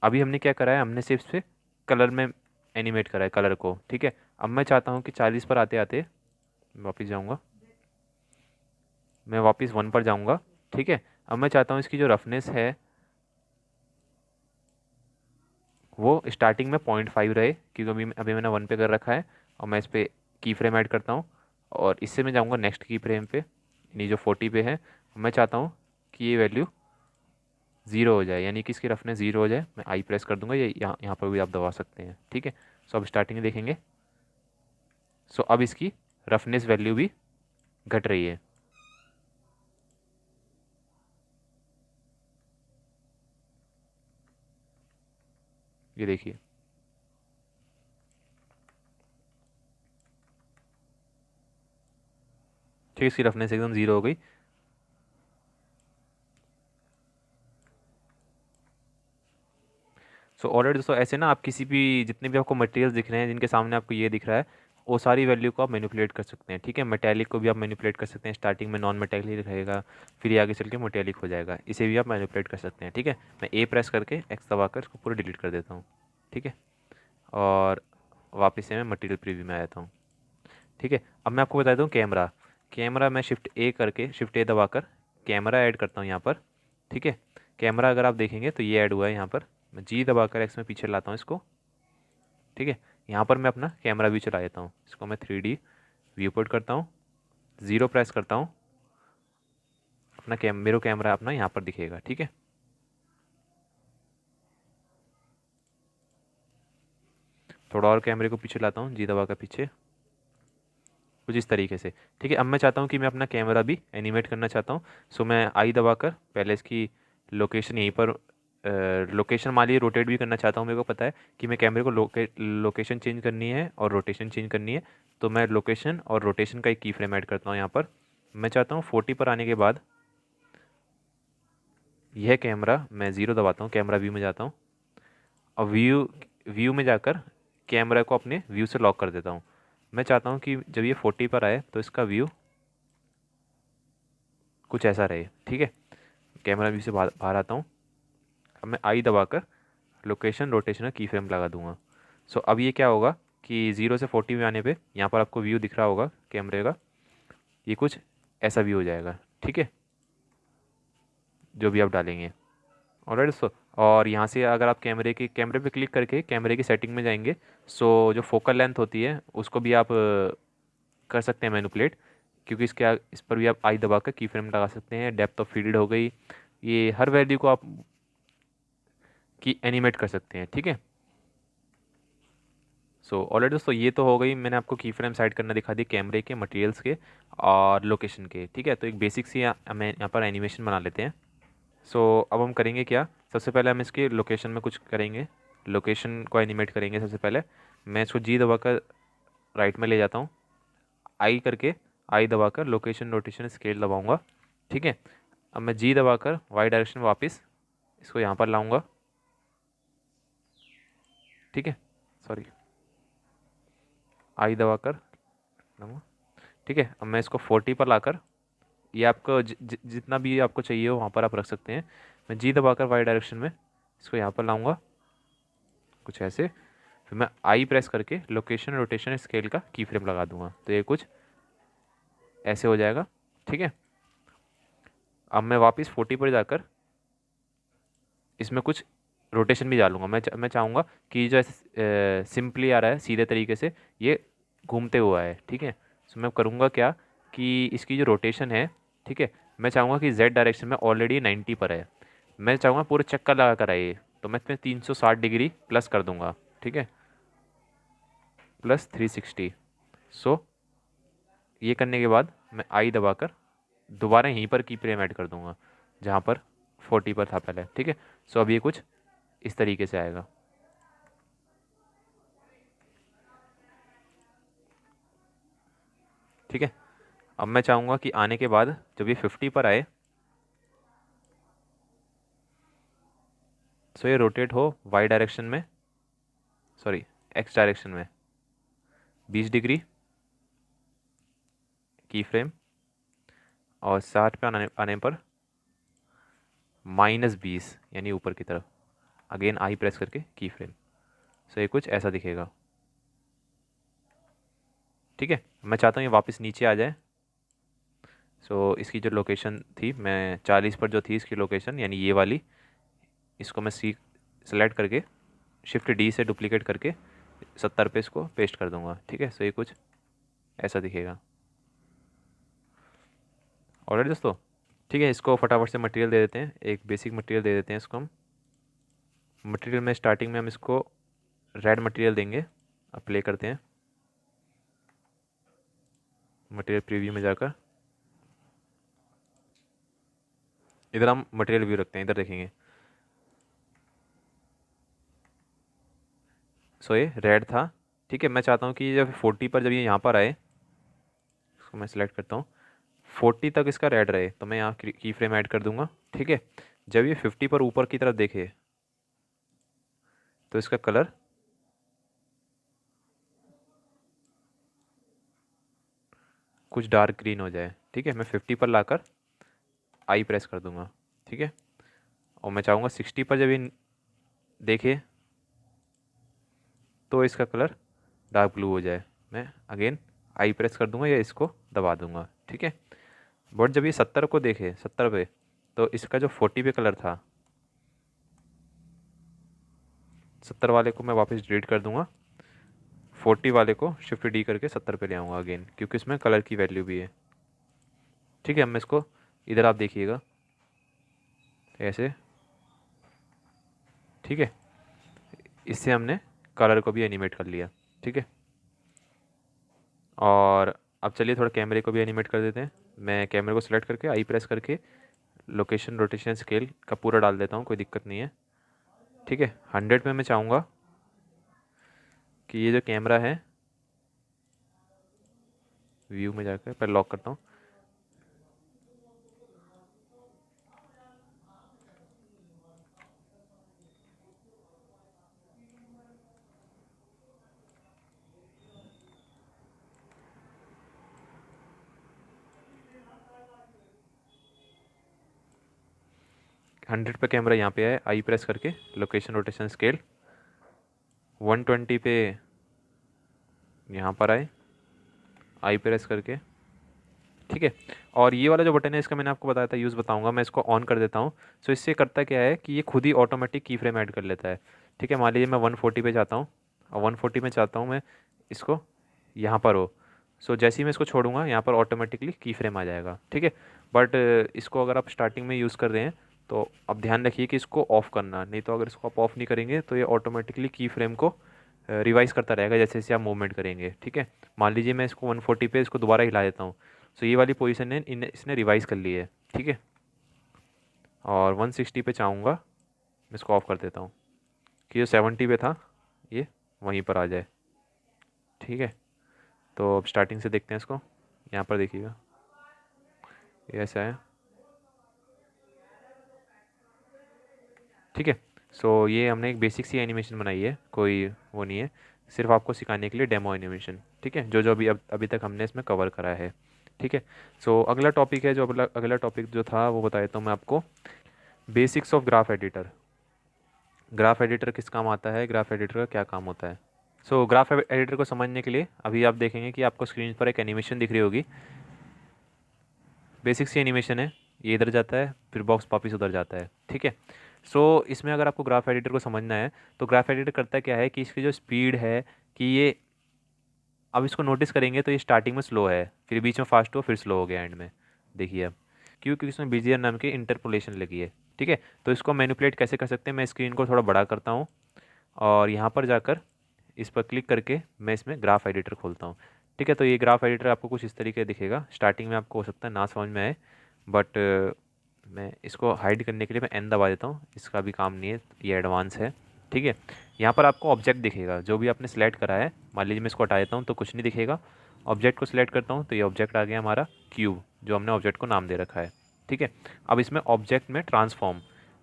अभी हमने क्या करा है, हमने सिर्फ से कलर में एनिमेट करा है कलर को। ठीक है, अब मैं चाहता हूँ कि 40 पर आते आते वापस जाऊँगा, मैं वापस 1 पर जाऊँगा। ठीक है, अब मैं चाहता हूँ इसकी जो रफनेस है वो स्टार्टिंग में 0.5 रहे, क्योंकि अभी अभी मैंने 1 पे कर रखा है। और मैं इस पर की फ्रेम ऐड करता हूँ और इससे मैं जाऊँगा नेक्स्ट की फ्रेम पे, यानी जो 40 पे है। मैं चाहता हूँ कि ये वैल्यू ज़ीरो हो जाए, यानी कि इसकी रफनेस ज़ीरो हो जाए। मैं आई प्रेस कर दूंगा, ये यहाँ यहाँ पर भी आप दबा सकते हैं। ठीक है, सो अब स्टार्टिंग में देखेंगे। सो अब इसकी रफनेस वैल्यू भी घट रही है। ये देखिए, ठीक है, इसकी रफनेस एकदम ज़ीरो हो गई। सो ऑलरेडी दोस्तों ऐसे ना आप किसी भी जितने भी आपको मटेरियल्स दिख रहे हैं जिनके सामने आपको ये दिख रहा है, वो सारी वैल्यू को आप मैनिपुलेट कर सकते हैं। ठीक है, मेटेलिक को भी आप मैनिपुलेट कर सकते हैं। स्टार्टिंग में नॉन मेटेलिक रहेगा, फिर ये आगे चल के मेटेलिक हो जाएगा, इसे भी आप मैनिपुलेट कर सकते हैं। ठीक है, मैं ए प्रेस करके एक्स दबाकर इसको पूरा डिलीट कर देता हूँ। ठीक है, और वापस से मैं मटेरियल प्रीव्यू में आ जाता हूँ। ठीक है, अब मैं आपको बता दूँ कैमरा। कैमरा मैं शिफ्ट ए दबाकर कैमरा ऐड करता हूँ यहाँ पर। ठीक है, कैमरा अगर आप देखेंगे तो ये ऐड हुआ है यहाँ पर। मैं जी दबाकर एक्स में पीछे लाता हूँ इसको। ठीक है, यहाँ पर मैं अपना कैमरा व्यू चला देता हूँ, इसको मैं 3D व्यू पोर्ट करता हूँ, ज़ीरो प्रेस करता हूँ, अपना मेरा कैमरा अपना यहाँ पर दिखेगा। ठीक है, थोड़ा और कैमरे को पीछे लाता हूँ, जी दबा कर पीछे, कुछ इस तरीके से। ठीक है, अब मैं चाहता हूँ कि मैं अपना कैमरा भी एनिमेट करना चाहता हूँ। सो मैं आई दबाकर पहले इसकी लोकेशन यहीं पर लोकेशन मान लीजिए रोटेट भी करना चाहता हूँ, मेरे को पता है कि मैं कैमरे को लोकेशन चेंज करनी है और रोटेशन चेंज करनी है, तो मैं लोकेशन और रोटेशन का एक की फ्रेम ऐड करता हूँ यहाँ पर। मैं चाहता हूँ 40 पर आने के बाद यह कैमरा, मैं ज़ीरो दबाता हूँ, कैमरा व्यू में जाता हूँ और व्यू में जाकर कैमरा को अपने व्यू से लॉक कर देता हूँ। मैं चाहता हूँ कि जब ये 40 पर आए तो इसका व्यू कुछ ऐसा रहे, ठीक है। कैमरा व्यू से बाहर बाहर आता हूँ। अब मैं आई दबाकर लोकेशन रोटेशन का की फ्रेम लगा दूंगा। सो अब ये क्या होगा कि 0 से 40 में आने पे यहाँ पर आपको व्यू दिख रहा होगा कैमरे का, ये कुछ ऐसा व्यू हो जाएगा, ठीक है, जो भी आप डालेंगे। ऑलराइट दोस्तों, और यहाँ से अगर आप कैमरे पे क्लिक करके कैमरे की सेटिंग में जाएंगे, सो जो फोकल लेंथ होती है उसको भी आप कर सकते हैं मैनिपुलेट, क्योंकि इस पर भी आप आई दबा कर की फ्रेम लगा सकते हैं। डेप्थ ऑफ फील्ड हो गई, ये हर वैल्यू को आप की एनिमेट कर सकते हैं, ठीक है। सो ऑलरेडी दोस्तों ये तो हो गई, मैंने आपको की फ्रेम साइड करना दिखा दी कैमरे के, मटेरियल्स के और लोकेशन के, ठीक है। तो एक बेसिक सी हमें यहाँ पर एनिमेशन बना लेते हैं। सो अब हम करेंगे क्या, सबसे पहले हम इसके लोकेशन में कुछ करेंगे, लोकेशन को एनिमेट करेंगे। सबसे पहले मैं इसको जी दबाकर राइट में ले जाता हूँ, आई दबाकर लोकेशन रोटेशन स्केल दबाऊँगा, ठीक है। अब मैं जी दबाकर वाई डायरेक्शन में वापस इसको यहाँ पर लाऊँगा, ठीक है, सॉरी, आई दबाकर लाऊंगा, ठीक है। अब मैं इसको 40 पर लाकर, ये आपको जितना भी आपको चाहिए हो वहाँ पर आप रख सकते हैं। मैं जी दबाकर वाई डायरेक्शन में इसको यहाँ पर लाऊंगा कुछ ऐसे, फिर मैं आई प्रेस करके लोकेशन रोटेशन स्केल का की फ्रेम लगा दूंगा, तो ये कुछ ऐसे हो जाएगा, ठीक है। अब मैं वापस 40 पर जाकर इसमें कुछ रोटेशन भी डालूंगा। मैं चाहूँगा कि जो सिंपली आ रहा है सीधे तरीके से, ये घूमते हुआ है, ठीक है। सो मैं करूँगा क्या कि इसकी जो रोटेशन है, ठीक है, मैं चाहूँगा कि जेड डायरेक्शन में ऑलरेडी 90 पर है, मैं चाहूँगा पूरे चक्कर लगा कर आए, तो मैं इसमें 360 डिग्री प्लस कर दूंगा, ठीक है, प्लस 360। सो ये करने के बाद मैं आई दबाकर दोबारा यहीं पर की फ्रेम ऐड कर दूंगा जहाँ पर 40 पर था पहले, ठीक है। सो अब ये कुछ इस तरीके से आएगा, ठीक है। अब मैं चाहूँगा कि आने के बाद जब ये 50 पर आए, सो ये रोटेट हो वाई डायरेक्शन में, सॉरी एक्स डायरेक्शन में 20 डिग्री की फ्रेम, और 60 पे आने पर -20 यानी ऊपर की तरफ, अगेन आई प्रेस करके की फ्रेम। सो ये कुछ ऐसा दिखेगा, ठीक है। मैं चाहता हूँ ये वापस नीचे आ जाए। सो इसकी जो लोकेशन थी, मैं 40 पर जो थी इसकी लोकेशन यानी ये वाली, इसको मैं सेलेक्ट करके शिफ्ट डी से डुप्लीकेट करके 70 पे इसको पेस्ट कर दूंगा, ठीक है। सो ये कुछ ऐसा दिखेगा। ऑलराइट दोस्तों, ठीक है, इसको फटाफट से मटेरियल दे देते हैं, एक बेसिक मटेरियल दे देते हैं इसको हम। मटेरियल में स्टार्टिंग में हम इसको रेड मटेरियल देंगे। अब प्ले करते हैं मटेरियल प्रीव्यू में जाकर, इधर हम मटेरियल व्यू रखते हैं, इधर देखेंगे। सो ये रेड था, ठीक है। मैं चाहता हूँ कि जब 40 पर जब ये यहाँ पर आए, इसको मैं सिलेक्ट करता हूँ, 40 तक इसका रेड रहे, तो मैं यहाँ की फ्रेम ऐड कर दूंगा, ठीक है। जब ये 50 पर ऊपर की तरफ देखे तो इसका कलर कुछ डार्क ग्रीन हो जाए, ठीक है। मैं 50 पर लाकर आई प्रेस कर दूंगा, ठीक है। और मैं चाहूँगा 60 पर जब ये देखे तो इसका कलर डार्क ब्लू हो जाए, मैं अगेन आई प्रेस कर दूंगा या इसको दबा दूंगा, ठीक है। बट जब ये 70 को देखे, 70 पे, तो इसका जो 40 पे कलर था, 70 वाले को मैं वापस डिलीट कर दूंगा, 40 वाले को शिफ्ट डी करके 70 पे ले आऊँगा अगेन, क्योंकि इसमें कलर की वैल्यू भी है, ठीक है। अब मैं इसको इधर आप देखिएगा ऐसे, ठीक है। इससे हमने कलर को भी एनिमेट कर लिया, ठीक है। और अब चलिए थोड़ा कैमरे को भी एनिमेट कर देते हैं। मैं कैमरे को सेलेक्ट करके आई प्रेस करके लोकेशन रोटेशन स्केल का पूरा डाल देता हूँ, कोई दिक्कत नहीं है। ठीक है, 100 पे मैं चाहूँगा कि ये जो कैमरा है, व्यू में जाकर पहले लॉक करता हूँ। हंड्रेड पे कैमरा यहाँ पे है, आई प्रेस करके लोकेशन रोटेशन स्केल 120 पे यहाँ पर आए, आई प्रेस करके, ठीक है। और ये वाला जो बटन है इसका मैंने आपको बताया था, यूज़ बताऊंगा, मैं इसको ऑन कर देता हूँ। सो इससे करता क्या है कि ये खुद ही ऑटोमेटिक की फ्रेम ऐड कर लेता है, ठीक है। मान लीजिए मैं 140 पे जाता हूँ, और 140 में चाहता हूँ मैं इसको यहाँ पर हो। सो जैसे ही मैं इसको छोड़ूंगा यहाँ पर ऑटोमेटिकली की फ्रेम आ जाएगा, ठीक है। बट इसको अगर आप स्टार्टिंग में यूज़ कर रहे हैं तो अब ध्यान रखिए कि इसको ऑफ़ करना, नहीं तो अगर इसको आप ऑफ़ नहीं करेंगे तो ये ऑटोमेटिकली की फ्रेम को रिवाइज़ करता रहेगा जैसे जैसे आप मूवमेंट करेंगे, ठीक है। मान लीजिए मैं इसको 140 पे इसको दोबारा हिला देता हूँ, सो ये वाली पोजीशन है इसने रिवाइज़ कर ली है, ठीक है। और 160 पे चाहूँगा, मैं इसको ऑफ़ कर देता हूँ कि जो 70 पे था ये वहीं पर आ जाए, ठीक है। तो अब स्टार्टिंग से देखते हैं इसको, यहाँ पर देखिएगा ये ऐसा है, ठीक है। सो ये हमने एक बेसिक सी एनिमेशन बनाई है, कोई वो नहीं है, सिर्फ आपको सिखाने के लिए डेमो एनिमेशन, ठीक है, जो जो अभी तक हमने इसमें कवर करा है, ठीक है। सो अगला टॉपिक है, जो अगला टॉपिक जो था वो बता देता हूँ मैं आपको, basics of graph editor. Graph editor किस काम आता है, ग्राफ एडिटर का क्या काम होता है। सो ग्राफ एडिटर को समझने के लिए अभी आप देखेंगे कि आपको स्क्रीन पर एक एनिमेशन दिख रही होगी, बेसिक सी एनिमेशन है, ये इधर जाता है फिर बॉक्स वापिस उधर जाता है, ठीक है। सो इसमें अगर आपको ग्राफ एडिटर को समझना है तो ग्राफ एडिटर करता क्या है कि इसकी जो स्पीड है कि ये, अब इसको नोटिस करेंगे तो ये स्टार्टिंग में स्लो है, फिर बीच में फास्ट हुआ, फिर स्लो हो गया एंड में, देखिए अब क्योंकि इसमें बीजियर नाम की इंटरपोलेशन लगी है, ठीक है। तो इसको मैनिपुलेट कैसे कर सकते हैं, मैं स्क्रीन को थोड़ा बड़ा करता हूँ और यहाँ पर जाकर इस पर क्लिक करके मैं इसमें ग्राफ एडिटर खोलता हूँ, ठीक है। तो ये ग्राफ एडिटर आपको कुछ इस तरीके दिखेगा, स्टार्टिंग में आपको हो सकता है ना समझ में आए, बट मैं इसको हाइड करने के लिए मैं एन दबा देता हूँ, इसका भी काम नहीं है, ये एडवांस है, ठीक है। यहाँ पर आपको ऑब्जेक्ट दिखेगा जो भी आपने सेलेक्ट करा है, मान लीजिए मैं इसको हटा देता हूँ तो कुछ नहीं दिखेगा, ऑब्जेक्ट को सिलेक्ट करता हूँ तो ये ऑब्जेक्ट आ गया हमारा क्यूब, जो हमने ऑब्जेक्ट को नाम दे रखा है, ठीक है। अब इसमें ऑब्जेक्ट में ट्रांसफॉर्म,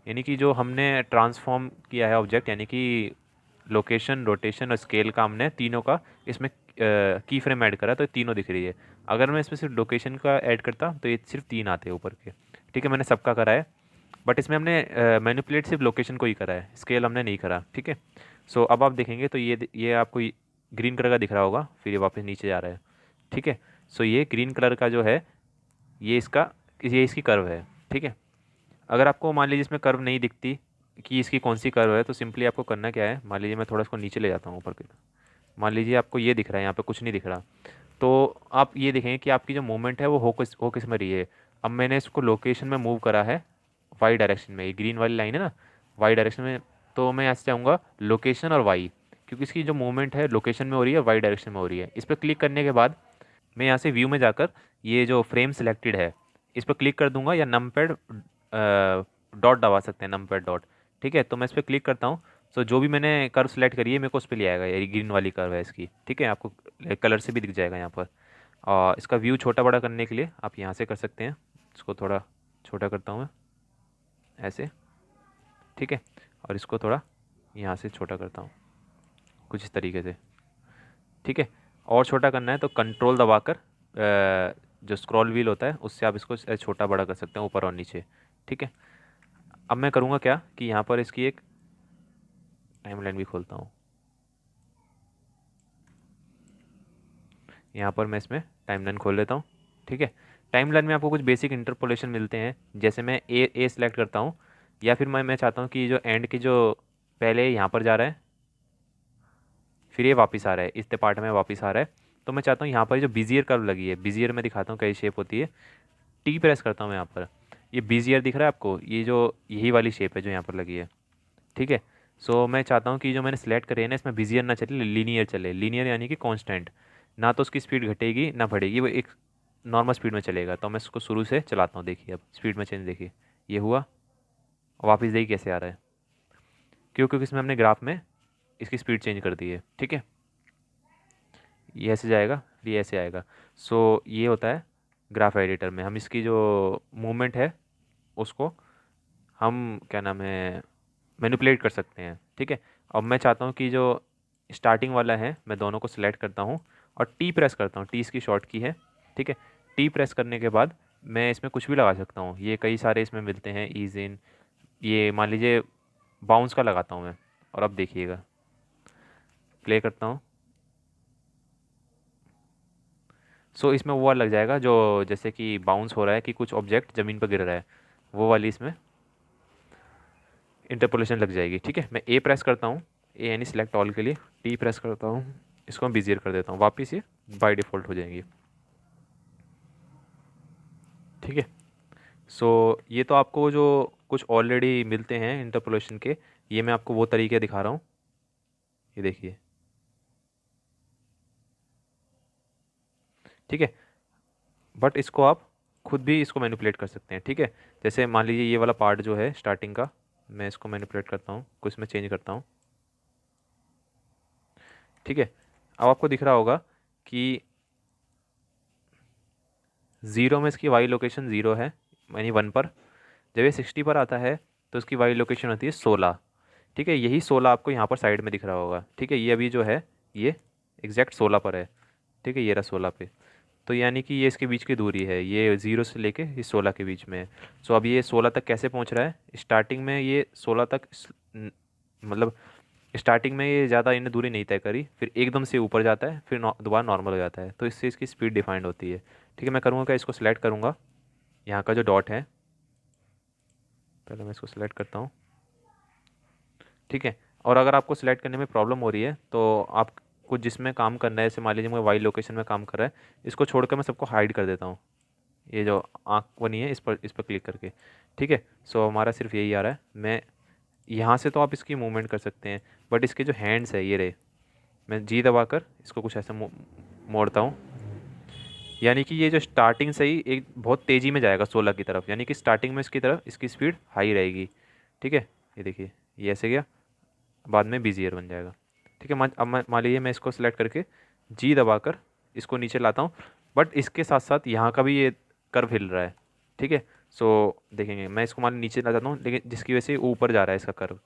यानी कि जो हमने ट्रांसफॉर्म किया है ऑब्जेक्ट, यानी कि लोकेशन रोटेशन और स्केल का हमने तीनों का इसमें की फ्रेम ऐड करा तो ये तीनों दिख रही है। अगर मैं इसमें सिर्फ लोकेशन का ऐड करता तो ये सिर्फ 3 आते हैं ऊपर के, ठीक है। मैंने सबका करा है, बट इसमें हमने मैनिपुलेट सिर्फ लोकेशन को ही करा है, स्केल हमने नहीं करा, ठीक है। सो अब आप देखेंगे तो ये आपको ग्रीन कलर का दिख रहा होगा, फिर ये वापस नीचे जा रहा है, ठीक है। सो ये ग्रीन कलर का जो है ये इसकी कर्व है, ठीक है। अगर आपको मान लीजिए इसमें कर्व नहीं दिखती कि इसकी कौन सी कर्व है, तो सिंपली आपको करना क्या है, मान लीजिए मैं थोड़ा इसको नीचे ले जाता हूँ ऊपर की, मान लीजिए आपको ये दिख रहा है, यहाँ पे कुछ नहीं दिख रहा, तो आप ये देखेंगे कि आपकी जो मूवमेंट है वो हो किस में रही है। अब मैंने इसको लोकेशन में मूव करा है वाई डायरेक्शन में, ये ग्रीन वाली लाइन है ना, वाई डायरेक्शन में, तो मैं यहाँ से चाहूँगा लोकेशन और वाई, क्योंकि इसकी जो मूवमेंट है लोकेशन में हो रही है, वाई डायरेक्शन में हो रही है। इस पर क्लिक करने के बाद मैं यहाँ से व्यू में जाकर ये जो फ्रेम सिलेक्टेड है इस पर क्लिक कर दूंगा, या नमपैड डॉट दबा सकते हैं, नमपैड डॉट, ठीक है। तो मैं इस पर क्लिक करता हूँ, तो जो भी मैंने कर्व सेलेक्ट करी है मेरे को उस पर ले आएगा, ये ग्रीन वाली कर्व है इसकी, ठीक है। आपको कलर से भी दिख जाएगा यहाँ पर। और इसका व्यू छोटा बड़ा करने के लिए आप यहाँ से कर सकते हैं, इसको थोड़ा छोटा करता हूँ मैं ऐसे, ठीक है। और इसको थोड़ा यहाँ से छोटा करता हूँ कुछ इस तरीके से, ठीक है। और छोटा करना है तो कंट्रोल दबाकर जो स्क्रॉल व्हील होता है उससे आप इसको छोटा बड़ा कर सकते हैं ऊपर और नीचे, ठीक है। अब मैं करूँगा क्या कि यहाँ पर इसकी एक टाइमलाइन भी खोलता हूँ, यहाँ पर मैं इसमें टाइमलाइन खोल लेता हूँ, ठीक है। टाइमलाइन में आपको कुछ बेसिक इंटरपोलेशन मिलते हैं, जैसे मैं ए सेलेक्ट करता हूँ, या फिर मैं चाहता हूँ कि जो एंड की जो पहले यहाँ पर जा रहा है फिर ये वापस आ रहा है, इस पार्ट में वापस आ रहा है, तो मैं चाहता हूँ यहाँ पर जो बिजियर कर्व लगी है, बिजियर में दिखाता हूँ कई शेप होती है, टी प्रेस करता हूँ मैं यहाँ पर, ये बिजियर दिख रहा है आपको, ये जो यही वाली शेप है जो यहाँ पर लगी है, ठीक है। सो मैं चाहता हूँ कि जो मैंने सेलेक्ट करे है ना इसमें बिजियर ना चले, लीनियर चले, लीनियर यानी कि कांस्टेंट, ना तो उसकी स्पीड घटेगी ना बढ़ेगी, वो एक नॉर्मल स्पीड में चलेगा। तो मैं इसको शुरू से चलाता हूँ, देखिए अब स्पीड में चेंज देखिए, ये हुआ, वापस देखिए कैसे आ रहा है, क्योंकि इसमें हमने ग्राफ में इसकी स्पीड चेंज कर दी है। ठीक है, ये ऐसे जाएगा, ये ऐसे आएगा। सो ये होता है ग्राफ एडिटर में, हम इसकी जो मूवमेंट है उसको हम क्या नाम है मैनिपुलेट कर सकते हैं। ठीक है, अब मैं चाहता हूँ कि जो स्टार्टिंग वाला है मैं दोनों को सिलेक्ट करता हूँ और टी प्रेस करता हूँ, टी इसकी शॉर्ट की है। ठीक है, टी प्रेस करने के बाद मैं इसमें कुछ भी लगा सकता हूँ, ये कई सारे इसमें मिलते हैं, ईज इन, ये मान लीजिए बाउंस का लगाता हूँ मैं। और अब देखिएगा, प्ले करता हूँ। सो इसमें वो वाला लग जाएगा जो जैसे कि बाउंस हो रहा है कि कुछ ऑब्जेक्ट ज़मीन पर गिर रहा है, वो वाली इसमें इंटरपोलेशन लग जाएगी। ठीक है, मैं ए प्रेस करता हूँ, ए यानी सिलेक्ट ऑल के लिए, टी प्रेस करता हूँ, इसको मैं बिजियर कर देता हूँ, वापस ये बाय डिफ़ॉल्ट हो जाएंगी। ठीक है, सो ये तो आपको जो कुछ ऑलरेडी मिलते हैं इंटरपोलेशन के, ये मैं आपको वो तरीके दिखा रहा हूँ। ये देखिए, ठीक है, बट इसको आप खुद भी इसको मैनिपुलेट कर सकते हैं। ठीक है, जैसे मान लीजिए ये वाला पार्ट जो है स्टार्टिंग का, मैं इसको मैनिपुलेट करता हूँ, कुछ में चेंज करता हूँ। ठीक है, अब आपको दिख रहा होगा कि ज़ीरो में इसकी वाई लोकेशन ज़ीरो है, यानी 1 पर। जब ये 60 पर आता है तो इसकी वाई लोकेशन होती है 16। ठीक है, यही 16 आपको यहाँ पर साइड में दिख रहा होगा। ठीक है, ये अभी जो है ये एग्जैक्ट 16 पर है। ठीक है, ये रहा 16 पे, तो यानी कि ये इसके बीच की दूरी है, ये 0 से लेके इस 16 के बीच में है। सो अब ये 16 तक कैसे पहुँच रहा है, स्टार्टिंग में ये 16 तक मतलब स्टार्टिंग में ये ज़्यादा इन्हें दूरी नहीं तय करी, फिर एकदम से ऊपर जाता है, फिर दोबारा नॉर्मल हो जाता है, तो इससे इसकी स्पीड डिफाइंड होती है। ठीक है, मैं करूँगा क्या, इसको सिलेक्ट करूँगा, यहाँ का जो डॉट है, पहले मैं इसको सिलेक्ट करता हूँ। ठीक है, और अगर आपको सिलेक्ट करने में प्रॉब्लम हो रही है तो आपको जिसमें काम करना है, जैसे मान लीजिए मुझे वाई लोकेशन में काम कर रहा है, इसको छोड़कर मैं सबको हाइड कर देता हूँ, ये जो आँख बनी है इस पर क्लिक करके। ठीक है, सो हमारा सिर्फ यही आ रहा है। मैं यहाँ से तो आप इसकी मूवमेंट कर सकते हैं, बट इसके जो हैंड्स है ये रहे, मैं जी दबाकर इसको कुछ ऐसा मोड़ता हूँ, यानी कि ये जो स्टार्टिंग से ही एक बहुत तेज़ी में जाएगा 16 की तरफ, यानी कि स्टार्टिंग में इसकी तरफ इसकी स्पीड हाई रहेगी। ठीक है, ये देखिए ये ऐसे गया, बाद में बिजियर बन जाएगा। ठीक है, अब मान लीजिए मैं इसको सेलेक्ट करके जी दबाकर इसको नीचे लाता हूँ, बट इसके साथ साथ यहाँ का भी ये कर्व हिल रहा है। ठीक है, सो देखेंगे मैं इसको मान नीचे ला जाता हूँ, लेकिन जिसकी वजह से ऊपर जा रहा है इसका कर्व।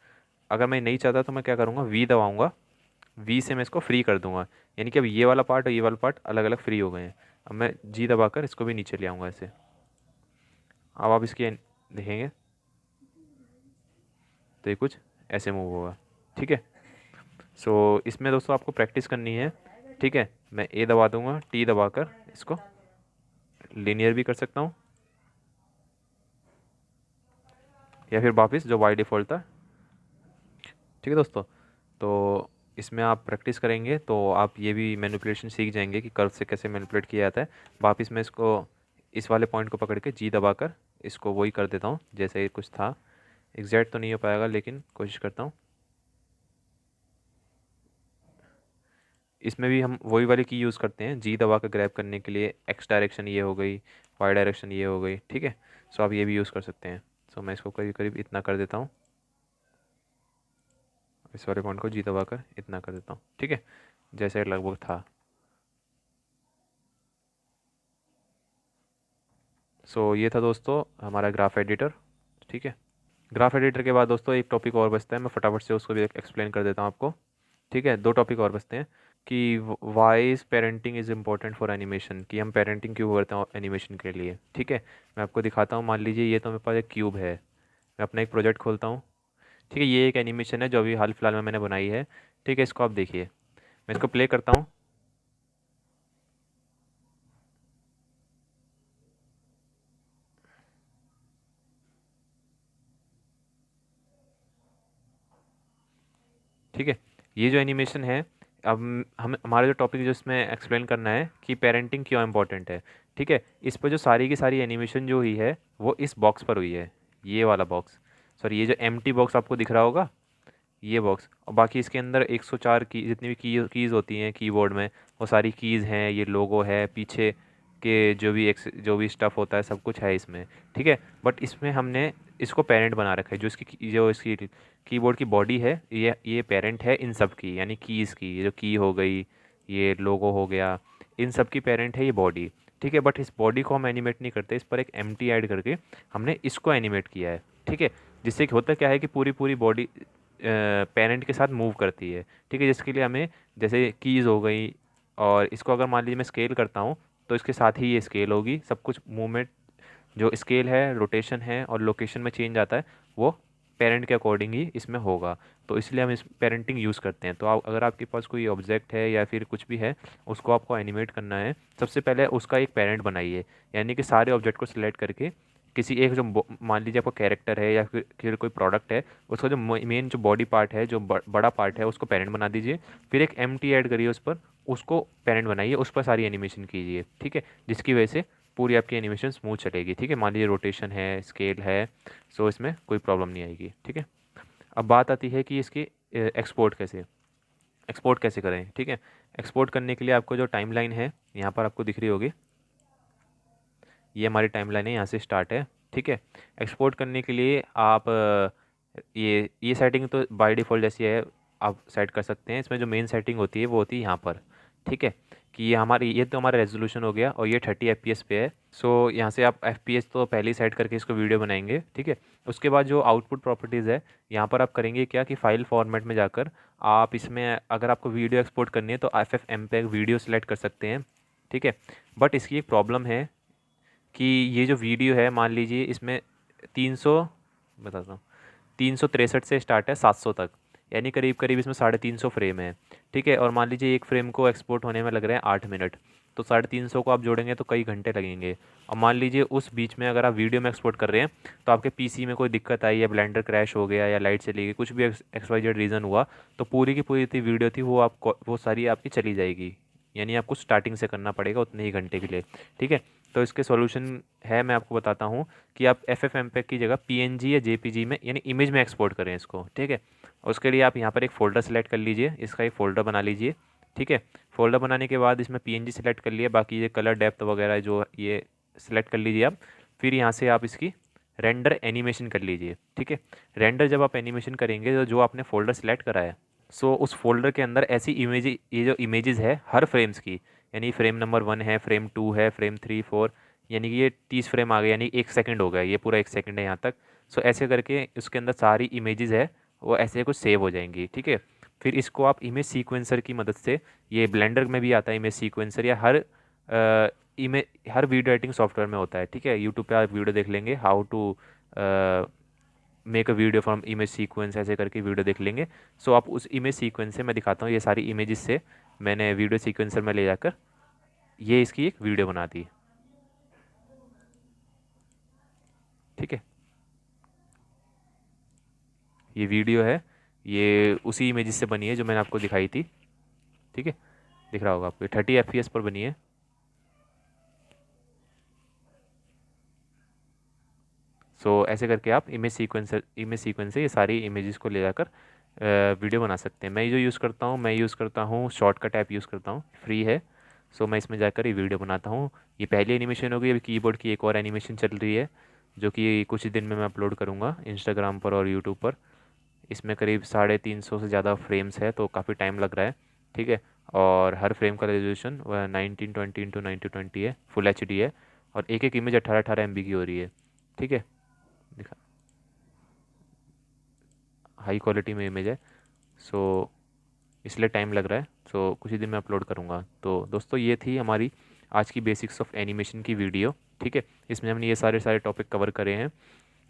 अगर मैं नहीं चाहता तो मैं क्या करूँगा, वी दबाऊँगा, वी से मैं इसको फ्री कर दूंगा, यानी कि अब ये वाला पार्ट और ये वाला पार्ट अलग अलग फ्री हो गए हैं। अब मैं जी दबाकर इसको भी नीचे ले आऊँगा ऐसे। अब आप इसके देखेंगे तो ये कुछ ऐसे मूव होगा। ठीक है, सो इसमें दोस्तों आपको प्रैक्टिस करनी है। ठीक है, मैं ए दबा दूंगा, टी दबाकर इसको लीनियर भी कर सकता हूँ, या फिर वापस जो बाई डिफ़ॉल्ट था। ठीक है दोस्तों, तो इसमें आप प्रैक्टिस करेंगे तो आप ये भी मैनिपुलेशन सीख जाएंगे कि कर्व से कैसे मैनिपुलेट किया जाता है। वापस मैं इसको इस वाले पॉइंट को पकड़ के जी दबाकर इसको वही कर देता हूँ जैसे ये कुछ था। एग्जैक्ट तो नहीं हो पाएगा लेकिन कोशिश करता हूँ। इसमें भी हम वही वाली की यूज़ करते हैं, जी दबा कर ग्रैब करने के लिए, एक्स डायरेक्शन ये हो गई, वाई डायरेक्शन ये हो गई। ठीक है, सो आप ये भी यूज़ कर सकते हैं। सो मैं इसको करीब करीब इतना कर देता हूँ, इस वाले पॉइंट को जी दबा कर इतना कर देता हूँ। ठीक है, जैसे लगभग था। सो ये था दोस्तों हमारा ग्राफ एडिटर। ठीक है, ग्राफ एडिटर के बाद दोस्तों एक टॉपिक और बचता है, मैं फटाफट से उसको भी एक्सप्लेन कर देता हूँ आपको। ठीक है, दो टॉपिक और बचते हैं कि why is parenting is important for animation, कि हम पेरेंटिंग क्यों करते हैं एनिमेशन के लिए। ठीक है, मैं आपको दिखाता हूँ। मान लीजिए ये तो मेरे पास एक क्यूब है, मैं अपना एक प्रोजेक्ट खोलता हूँ। ठीक है, ये एक एनिमेशन है जो अभी हाल फिलहाल में मैंने बनाई है। ठीक है, इसको आप देखिए, मैं इसको प्ले करता हूँ। ठीक है, ये जो एनिमेशन है, अब हम हमारा जो टॉपिक जो इसमें एक्सप्लेन करना है कि पेरेंटिंग क्यों इम्पोर्टेंट है। ठीक है, इस पर जो सारी की सारी एनिमेशन जो हुई है वो इस बॉक्स पर हुई है, ये वाला बॉक्स, सॉरी ये जो एम्प्टी बॉक्स आपको दिख रहा होगा, ये बॉक्स। और बाकी इसके अंदर 104 की जितनी भी कीज़ होती हैं कीबोर्ड में, वो सारी कीज़ हैं, ये लोगो है, पीछे के जो भी स्टफ़ होता है सब कुछ है इसमें। ठीक है, बट इसमें हमने इसको पेरेंट बना रखा है। जो इसकी कीबोर्ड की बॉडी है, ये पेरेंट है इन सब की, यानी कीज़ की, ये जो की हो गई, ये लोगो हो गया, इन सब की पेरेंट है ये बॉडी। ठीक है, बट इस बॉडी को हम एनिमेट नहीं करते, इस पर एक एम्प्टी ऐड करके हमने इसको एनिमेट किया है। ठीक है, जिससे कि होता क्या है कि पूरी पूरी बॉडी पेरेंट के साथ मूव करती है। ठीक है, जिसके लिए हमें जैसे कीज़ हो गई, और इसको अगर मान लीजिए मैं स्केल करता हूँ तो इसके साथ ही ये स्केल होगी, सब कुछ मूवमेंट जो स्केल है, रोटेशन है और लोकेशन में चेंज आता है, वो पेरेंट के अकॉर्डिंग ही इसमें होगा। तो इसलिए हम इस पेरेंटिंग यूज़ करते हैं। तो आप अगर आपके पास कोई ऑब्जेक्ट है या फिर कुछ भी है, उसको आपको एनिमेट करना है, सबसे पहले उसका एक पेरेंट बनाइए। यानी कि सारे ऑब्जेक्ट को सिलेक्ट करके किसी एक जो मान लीजिए आपका कैरेक्टर है या फिर कोई प्रोडक्ट है, उसका जो मेन जो बॉडी पार्ट है, जो बड़ा पार्ट है, उसको पेरेंट बना दीजिए। फिर एक एम्प्टी ऐड करिए उस पर, उसको पेरेंट बनाइए, उस पर सारी एनिमेशन कीजिए। ठीक है, जिसकी वजह से पूरी आपकी एनिमेशन स्मूथ चलेगी। ठीक है, मान लीजिए रोटेशन है, स्केल है, सो इसमें कोई प्रॉब्लम नहीं आएगी। ठीक है, अब बात आती है कि इसकी एक्सपोर्ट कैसे करें। ठीक है, एक्सपोर्ट करने के लिए आपको जो टाइमलाइन है यहाँ पर आपको दिख रही होगी, ये हमारी टाइमलाइन है, यहाँ से स्टार्ट है। ठीक है, एक्सपोर्ट करने के लिए आप ये सेटिंग तो बाय डिफ़ॉल्ट जैसी है, आप सेट कर सकते हैं। इसमें जो मेन सेटिंग होती है वो होती है यहाँ पर। ठीक है, कि ये तो हमारा रेजोल्यूशन हो गया और ये 30 FPS पे है। सो यहाँ से आप FPS तो पहले ही सेट करके इसको वीडियो बनाएंगे। ठीक है, उसके बाद जो आउटपुट प्रॉपर्टीज़ है, यहाँ पर आप करेंगे क्या कि फ़ाइल फॉर्मेट में जाकर आप इसमें अगर आपको वीडियो एक्सपोर्ट करनी है तो FFmpeg वीडियो सेलेक्ट कर सकते हैं। ठीक है, बट इसकी एक प्रॉब्लम है कि ये जो वीडियो है, मान लीजिए इसमें 300 बताता हूँ, 363 से स्टार्ट है 700 तक, यानी करीब करीब इसमें 350 फ्रेम है। ठीक है, और मान लीजिए एक फ्रेम को एक्सपोर्ट होने में लग रहे हैं 8 मिनट, तो 350 को आप जोड़ेंगे तो कई घंटे लगेंगे। और मान लीजिए उस बीच में अगर आप वीडियो में एक्सपोर्ट कर रहे हैं तो आपके पीसी में कोई दिक्कत आई, या ब्लेंडर क्रैश हो गया, या लाइट चली गई, कुछ भी XYZ रीज़न हुआ, तो पूरी की पूरी इतनी वीडियो थी वो सारी आपकी चली जाएगी। यानी आपको स्टार्टिंग से करना पड़ेगा उतने ही घंटे के लिए। ठीक है, तो इसके सॉल्यूशन है, मैं आपको बताता हूँ कि आप FFmpeg की जगह PNG या JPG में, यानी इमेज में एक्सपोर्ट करें इसको। ठीक है, उसके लिए आप यहाँ पर एक फ़ोल्डर सेलेक्ट कर लीजिए, इसका एक फ़ोल्डर बना लीजिए। ठीक है, फ़ोल्डर बनाने के बाद इसमें PNG सेलेक्ट कर लिए, बाकी ये कलर डेप्थ वगैरह जो ये सेलेक्ट कर लीजिए आप। फिर यहाँ से आप इसकी रेंडर एनिमेशन कर लीजिए। ठीक है, रेंडर जब आप एनिमेशन करेंगे तो जो आपने फ़ोल्डर सेलेक्ट करा है, सो उस फोल्डर के अंदर ऐसी ये जो इमेजेस है हर फ्रेम्स की, यानी फ्रेम नंबर 1 है, फ्रेम 2 है, फ्रेम 3 4, यानी कि ये 30 फ्रेम आ गए, यानी 1 सेकंड हो गया, ये पूरा 1 सेकंड है यहाँ तक। सो ऐसे करके उसके अंदर सारी इमेजेस है वो ऐसे कुछ सेव हो जाएंगी। ठीक है, फिर इसको आप इमेज सीक्वेंसर की मदद से, ये ब्लेंडर में भी आता है इमेज सीक्वेंसर, या हर वीडियो एडिटिंग सॉफ्टवेयर में होता है। ठीक है, यूट्यूब पे आप वीडियो देख लेंगे, how to make a video from image sequence, ऐसे करके वीडियो देख लेंगे। सो आप उस इमेज सीक्वेंस से मैं दिखाता हूँ, ये सारी इमेजेस से मैंने वीडियो सीक्वेंसर में ले जाकर ये इसकी एक वीडियो बना दी। ठीक है, ये वीडियो है, ये उसी इमेजेस से बनी है जो मैंने आपको दिखाई थी। ठीक है, दिख रहा होगा आपको, 30 FPS पर बनी है। सो ऐसे करके आप इमेज सीक्वेंस से ये सारी इमेजेस को ले जाकर वीडियो बना सकते हैं। मैं जो यूज़ करता हूँ शॉर्टकट ऐप यूज़ करता हूँ, फ्री है। सो मैं इसमें जाकर ये वीडियो बनाता हूँ। ये पहली एनिमेशन होगी, अभी कीबोर्ड की एक और एनिमेशन चल रही है जो कि कुछ ही दिन में मैं अपलोड करूँगा इंस्टाग्राम पर और यूट्यूब पर। इसमें करीब 350 से ज़्यादा फ्रेम्स है, तो काफ़ी टाइम लग रहा है। ठीक है, और हर फ्रेम का रेजोल्यूशन 1920x1920 है, फुल HD है, और एक एक इमेज 18-18 MB की हो रही है। ठीक है, दिखा, हाई क्वालिटी में इमेज है, सो इसलिए टाइम लग रहा है। सो कुछ ही दिन में अपलोड करूँगा। तो दोस्तों, ये थी हमारी आज की बेसिक्स ऑफ एनिमेशन की वीडियो। ठीक है, इसमें हमने ये सारे सारे टॉपिक कवर करे हैं।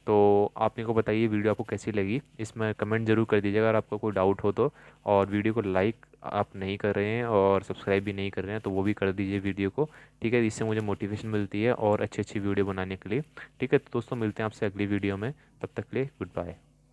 तो आप मेरे को बताइए वीडियो आपको कैसी लगी, इसमें कमेंट ज़रूर कर दीजिएगा अगर आपको कोई डाउट हो तो। और वीडियो को लाइक आप नहीं कर रहे हैं और सब्सक्राइब भी नहीं कर रहे हैं तो वो भी कर दीजिए वीडियो को। ठीक है, इससे मुझे मोटिवेशन मिलती है और अच्छी अच्छी वीडियो बनाने के लिए। ठीक है, तो दोस्तों मिलते हैं आपसे अगली वीडियो में, तब तक के लिए गुड बाय।